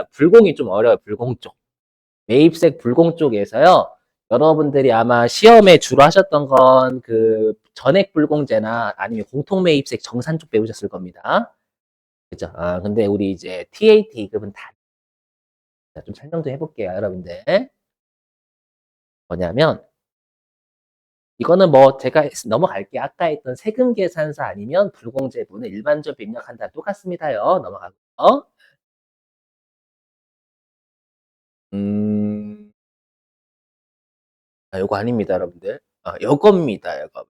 불공이 좀 어려워요. 불공 쪽. 매입색 불공 쪽에서요. 여러분들이 아마 시험에 주로 하셨던 건 그 전액 불공제나 아니면 공통 매입색 정산 쪽 배우셨을 겁니다. 그죠? 아, 근데 우리 이제 TAT급은 다, 좀 설명 좀 해볼게요, 여러분들. 뭐냐면, 이거는 뭐 제가 넘어갈게요. 아까 했던 세금 계산서 아니면 불공제분은 일반적으로 입력한다 똑같습니다요. 넘어가고요. 음, 요거 아닙니다, 여러분들. 요겁니다, 요거.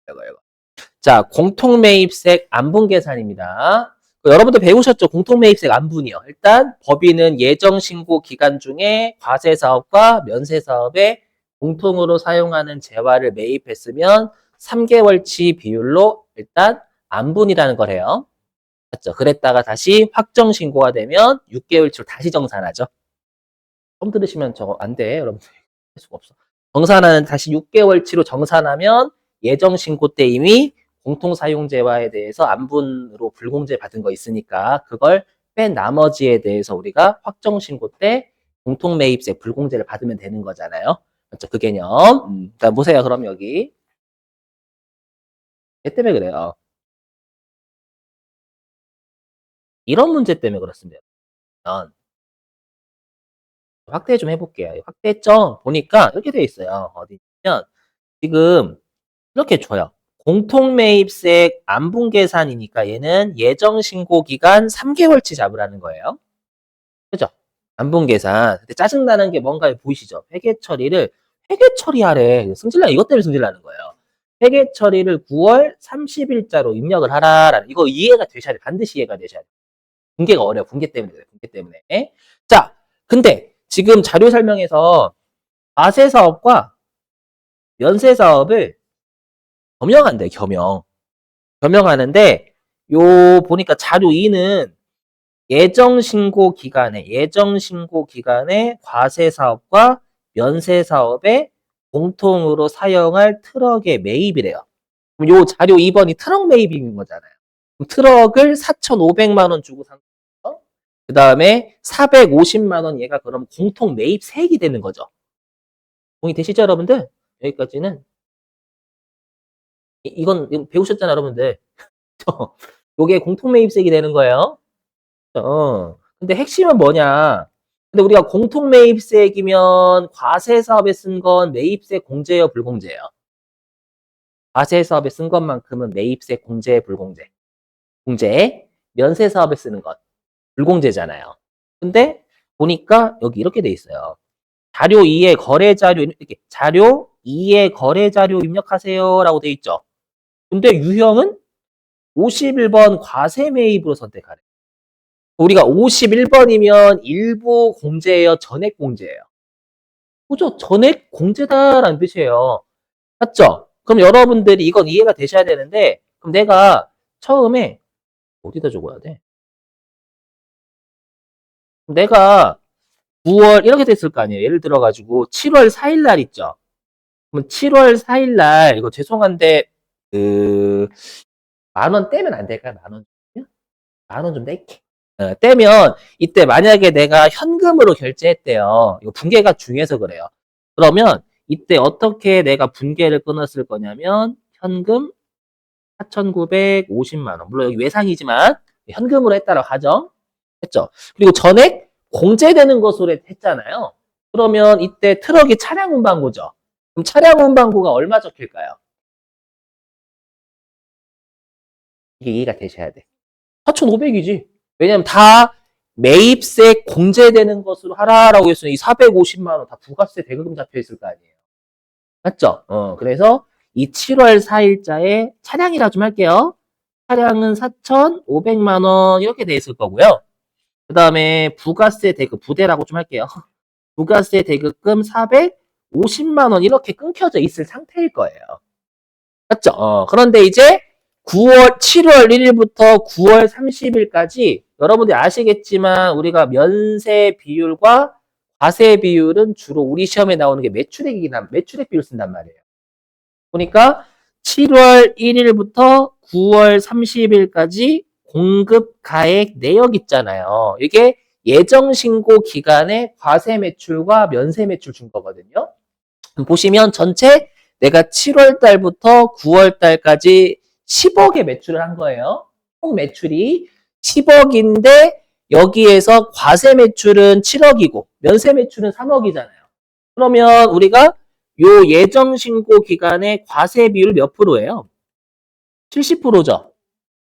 자, 공통매입색 안분계산입니다. 여러분들 배우셨죠? 공통매입색 안분이요. 일단 법인은 예정신고 기간 중에 과세사업과 면세사업에 공통으로 사용하는 재화를 매입했으면 3개월치 비율로 일단 안분이라는 걸 해요. 맞죠? 그랬다가 다시 확정신고가 되면 6개월치로 다시 정산하죠. 처음 들으시면 저거 안 돼, 여러분들. 할 수가 없어. 정산하는 다시 6개월치로 정산하면 예정신고 때 이미 공통사용재화에 대해서 안분으로 불공제 받은 거 있으니까 그걸 뺀 나머지에 대해서 우리가 확정신고 때 공통매입세 불공제를 받으면 되는 거잖아요. 맞죠? 그 개념. 자, 보세요. 그럼 여기. 얘 때문에 그래요. 이런 문제 때문에 그렇습니다. 확대 좀 해볼게요. 확대점 보니까 이렇게 되어 있어요. 어디냐면 지금 이렇게 줘요. 공통매입색 안분계산이니까 얘는 예정신고 기간 3개월치 잡으라는 거예요. 그죠? 안분계산. 근데 짜증나는 게 뭔가 보이시죠? 회계 처리하래. 이것 때문에 승질나는 거예요. 회계 처리를 9월 30일자로 입력을 하라라는, 이거 이해가 되셔야 돼. 반드시 이해가 되셔야 돼. 분계가 어려워. 분계 때문에 그래. 분계 때문에. 자, 근데 지금 자료 설명에서 과세사업과 면세사업을 겸용한대, 겸용. 겸용하는데, 보니까 자료 2는 예정신고 기간에 과세사업과 면세사업에 공통으로 사용할 트럭의 매입이래요. 그럼 요 자료 2번이 트럭 매입인 거잖아요. 그럼 트럭을 4,500만 원 주고 산 거. 그 다음에 450만 원 얘가 그럼 공통 매입세액이 되는 거죠. 동의되시죠, 여러분들? 여기까지는. 이건 배우셨잖아요, 여러분들. 요게 공통매입세액이 되는 거예요. 근데 핵심은 뭐냐? 근데 우리가 공통매입세액이면 과세사업에 쓴 건 매입세 공제예요, 불공제예요? 과세사업에 쓴 것만큼은 매입세 공제, 불공제. 공제. 면세사업에 쓰는 것 불공제잖아요. 근데 보니까 여기 이렇게 돼 있어요. 자료 2에 거래자료, 이렇게 자료 2에 거래자료 입력하세요라고 돼 있죠. 근데 유형은 51번 과세 매입으로 선택하래. 우리가 51번이면 일부 공제예요, 전액 공제예요? 그죠? 전액 공제다라는 뜻이에요. 맞죠? 그럼 여러분들이 이건 이해가 되셔야 되는데, 그럼 내가 처음에 어디다 적어야 돼? 내가 9월 이렇게 됐을 거 아니에요. 예를 들어가지고 7월 4일 날 있죠. 그럼 7월 4일 날 이거 죄송한데 그 10,000원 떼면 안 될까요? 10,000원? 10,000원 좀 뗄게. 떼면 이때 만약에 내가 현금으로 결제했대요. 이거 분계가 중요해서 그래요. 그러면 이때 어떻게 내가 분계를 끊었을 거냐면 현금 4,950만 원. 물론 여기 외상이지만 현금으로 했다라고 하죠. 했죠. 그리고 전액 공제되는 것으로 했잖아요. 그러면 이때 트럭이 차량 운반고죠. 그럼 차량 운반고가 얼마 적힐까요? 이게 이해가 되셔야 돼. 4,500이지. 왜냐면 다 매입세 공제되는 것으로 하라라고 했으니 이 450만 원 다 부가세 대금 잡혀 있을 거 아니에요. 맞죠? 그래서 이 7월 4일자에 차량이라 좀 할게요. 차량은 4,500만 원 이렇게 돼 있을 거고요. 그 다음에 부가세 대금 부대라고 좀 할게요. 부가세 대급금 450만 원 이렇게 끊겨져 있을 상태일 거예요. 맞죠? 그런데 이제 7월 1일부터 9월 30일까지 여러분들이 아시겠지만 우리가 면세 비율과 과세 비율은 주로 우리 시험에 나오는 게 매출액 비율 쓴단 말이에요. 그러니까 7월 1일부터 9월 30일까지 공급 가액 내역 있잖아요. 이게 예정 신고 기간에 과세 매출과 면세 매출 준 거거든요. 보시면 전체 내가 7월 달부터 9월 달까지 10억의 매출을 한 거예요. 총 매출이 10억인데 여기에서 과세 매출은 7억이고 면세 매출은 3억이잖아요. 그러면 우리가 요 예정 신고 기간의 과세 비율 몇 프로예요? 70%죠.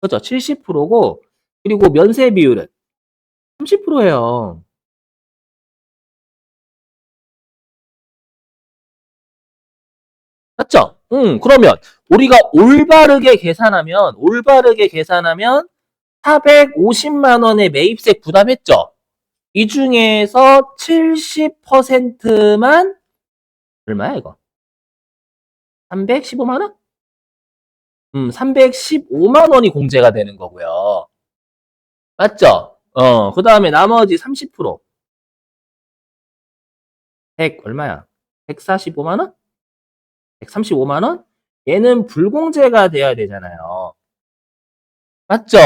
그죠? 70%고 그리고 면세 비율은 30%예요. 맞죠? 그러면 우리가 올바르게 계산하면 450만 원의 매입세 부담했죠? 이 중에서 70%만 얼마야 이거? 315만 원? 315만 원이 공제가 되는 거고요. 맞죠? 그 다음에 나머지 30%. 100 얼마야? 145만 원? 135만 원? 얘는 불공제가 돼야 되잖아요. 맞죠?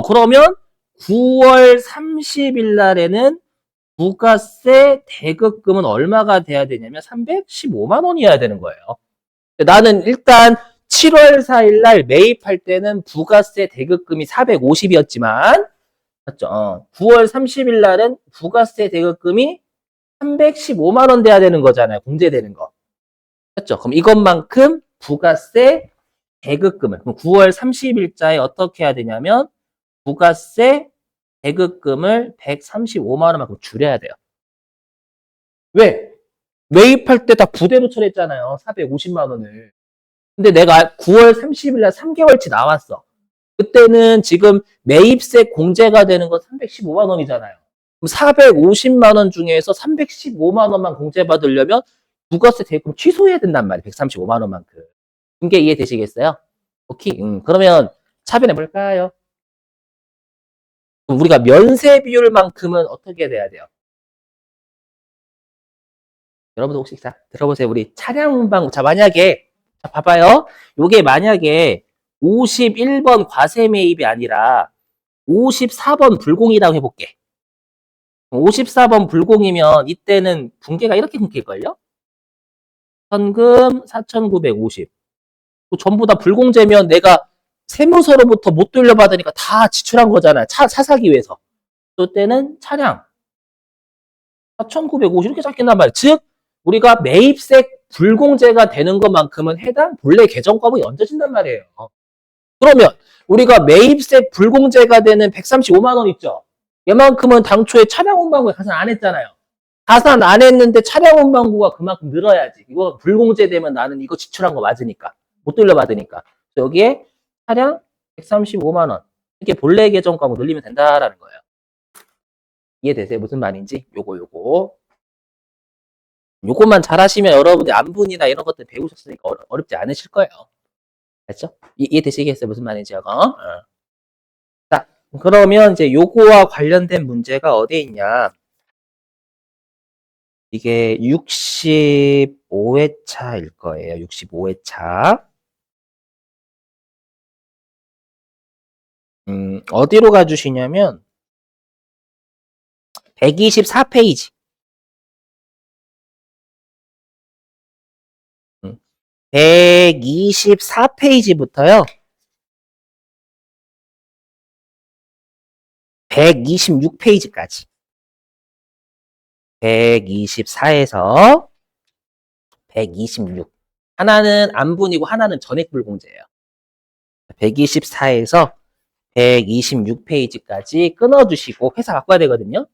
그러면 9월 30일 날에는 부가세 대급금은 얼마가 돼야 되냐면 315만 원이어야 되는 거예요. 나는 일단 7월 4일 날 매입할 때는 부가세 대급금이 450이었지만 맞죠? 9월 30일 날은 부가세 대급금이 315만 원 돼야 되는 거잖아요. 공제되는 거. 맞죠? 그럼 이것만큼 부가세 대급금을 그럼 9월 30일자에 어떻게 해야 되냐면 부가세 대급금을 135만 원만큼 줄여야 돼요. 왜? 매입할 때 다 부대로 처리했잖아요. 450만 원을. 근데 내가 9월 30일 날 3개월치 나왔어. 그때는 지금 매입세 공제가 되는 건 315만 원이잖아요. 그럼 450만 원 중에서 315만 원만 공제받으려면 부가세 대금 취소해야 된단 말이에요. 135만 원만큼. 이게 이해되시겠어요? 오케이. 그러면 차변해 볼까요? 그럼 우리가 면세 비율만큼은 어떻게 돼야 돼요? 여러분들 혹시 자 들어보세요. 우리 차량 운반 자 만약에 자 봐봐요. 요게 만약에 51번 과세 매입이 아니라 54번 불공이라고 해볼게. 54번 불공이면 이때는 분계가 이렇게 끊길걸요? 현금 4,950. 전부 다 불공제면 내가 세무서로부터 못 돌려받으니까 다 지출한 거잖아요. 차 사기 위해서. 또 때는 차량 4,950 이렇게 잡힌단 말이에요. 즉 우리가 매입세 불공제가 되는 것만큼은 해당 본래 계정과목이 얹어진단 말이에요. 그러면 우리가 매입세 불공제가 되는 135만 원 있죠. 얘만큼은 당초에 차량 운반구에 가산 안 했잖아요. 가산 안 했는데 차량 운반구가 그만큼 늘어야지. 이거 불공제 되면 나는 이거 지출한 거 맞으니까. 못 돌려받으니까. 여기에 차량 135만 원. 이렇게 본래 계정 과목 늘리면 된다라는 거예요. 이해되세요? 무슨 말인지? 요거. 요것만 잘하시면 여러분들 안분이나 이런 것들 배우셨으니까 어렵지 않으실 거예요. 알죠? 이해되시겠어요? 무슨 말인지 이거? 자, 그러면 이제 요거와 관련된 문제가 어디에 있냐? 이게 65회차일 거예요. 65회차. 어디로 가주시냐면 124페이지. 124페이지부터요. 126페이지까지. 124에서 126. 하나는 안분이고 하나는 전액불공제예요. 124에서 126페이지까지 끊어주시고 회사 바꿔야 되거든요.